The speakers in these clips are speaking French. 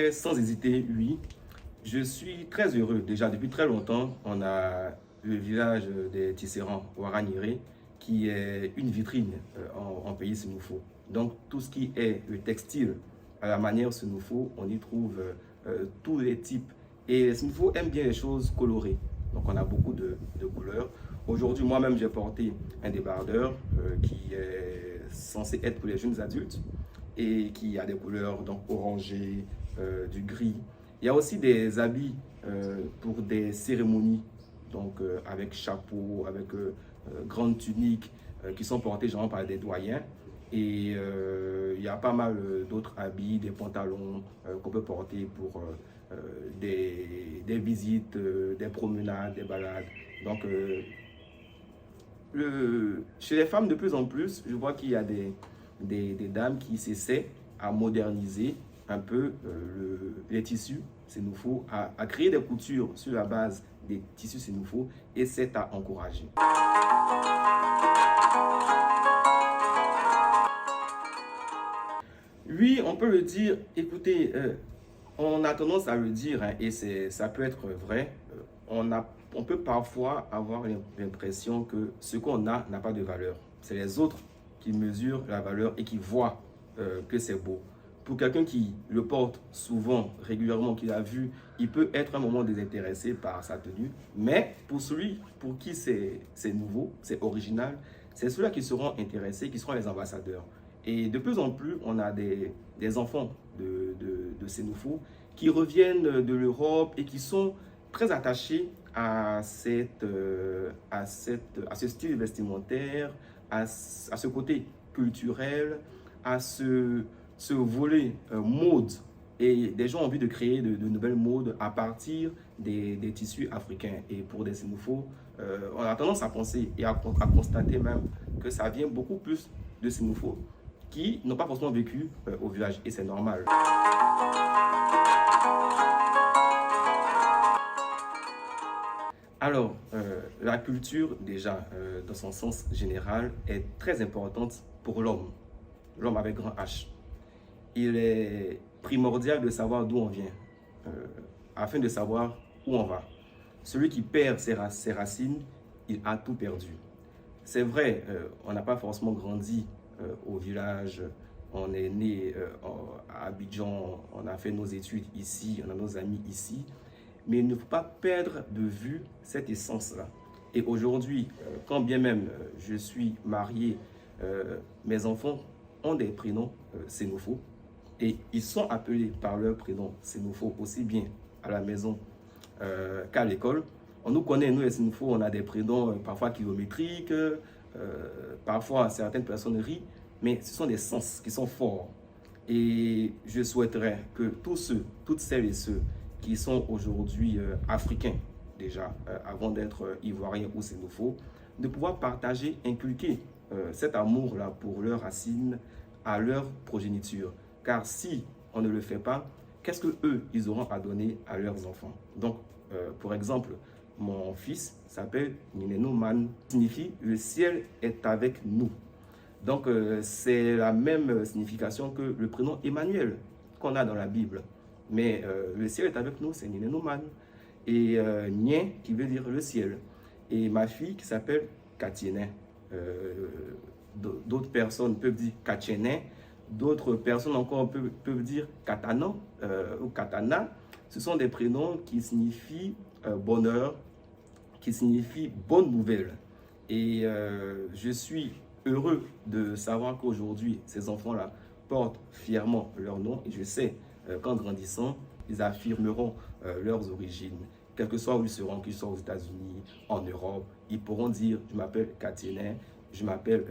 dirais sans hésiter, oui. Je suis très heureux. Déjà, depuis très longtemps, on a le village des Tisserands, Ouaragnéré, qui est une vitrine en pays Sénoufo. Donc, tout ce qui est le textile à la manière Sénoufo, on y trouve tous les types. Et les Sénoufo aiment bien les choses colorées. Donc, on a beaucoup de couleurs. Aujourd'hui, moi-même, j'ai porté un débardeur qui est censé être pour les jeunes adultes et qui a des couleurs donc orangées, du gris. Il y a aussi des habits pour des cérémonies, donc avec chapeau, avec grande tunique, qui sont portés genre par des doyens. Et il y a pas mal d'autres habits, des pantalons qu'on peut porter pour des visites, des promenades, des balades. Donc, chez les femmes, de plus en plus, je vois qu'il y a des dames qui s'essaient à moderniser un peu les tissus Sénoufo, à créer des coutures sur la base des tissus Sénoufo, et c'est à encourager. Oui, on peut le dire. Écoutez, on a tendance à le dire, hein, et ça peut être vrai. On peut parfois avoir l'impression que ce qu'on a n'a pas de valeur. C'est les autres qui mesurent la valeur et qui voient que c'est beau. Pour quelqu'un qui le porte souvent, régulièrement, qui l'a vu, il peut être un moment désintéressé par sa tenue. Mais pour celui pour qui c'est nouveau, c'est original, c'est ceux-là qui seront intéressés, qui seront les ambassadeurs. Et de plus en plus, on a des enfants de Sénoufo qui reviennent de l'Europe et qui sont très attachés à ce style vestimentaire, à ce côté culturel, à ce volet mode. Et des gens ont envie de créer de nouvelles modes à partir des tissus africains. Et pour des Sénoufos, on a tendance à penser et à constater même que ça vient beaucoup plus de Sénoufos qui n'ont pas forcément vécu au village. Et c'est normal. Alors, la culture, déjà, dans son sens général, est très importante pour l'homme avec grand H. Il est primordial de savoir d'où on vient, afin de savoir où on va. Celui qui perd ses racines, il a tout perdu. C'est vrai, on n'a pas forcément grandi au village, on est né à Abidjan, on a fait nos études ici, on a nos amis ici, mais il ne faut pas perdre de vue cette essence-là. Et aujourd'hui, quand bien même je suis marié, mes enfants ont des prénoms Sénoufo et ils sont appelés par leur prénom Sénoufo aussi bien à la maison qu'à l'école. On nous connaît, nous les Sénoufo, on a des prénoms parfois kilométriques, parfois certaines personnes rient, mais ce sont des sens qui sont forts. Et je souhaiterais que toutes celles et ceux qui sont aujourd'hui africains, déjà, avant d'être ivoiriens ou sénoufos, de pouvoir partager, inculquer cet amour-là pour leurs racines, à leur progéniture. Car si on ne le fait pas, qu'est-ce que eux ils auront à donner à leurs enfants? Donc, pour exemple, mon fils s'appelle Nineno Man, signifie le ciel est avec nous. Donc, c'est la même signification que le prénom Emmanuel qu'on a dans la Bible. Mais le ciel est avec nous, c'est Nineno Man. Et Nien qui veut dire le ciel. Et ma fille qui s'appelle Katiene. D'autres personnes peuvent dire Katiene. D'autres personnes encore peuvent dire Katana ou Katana. Ce sont des prénoms qui signifient bonheur, qui signifient bonne nouvelle. Et je suis heureux de savoir qu'aujourd'hui, ces enfants-là portent fièrement leur nom. Et je sais qu'en grandissant, ils affirmeront leurs origines. Quel que soit où ils seront, qu'ils soient aux États-Unis, en Europe, ils pourront dire « Je m'appelle Katiene, je m'appelle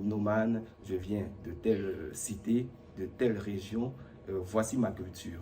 Noman, je viens de telle cité, de telle région, voici ma culture. »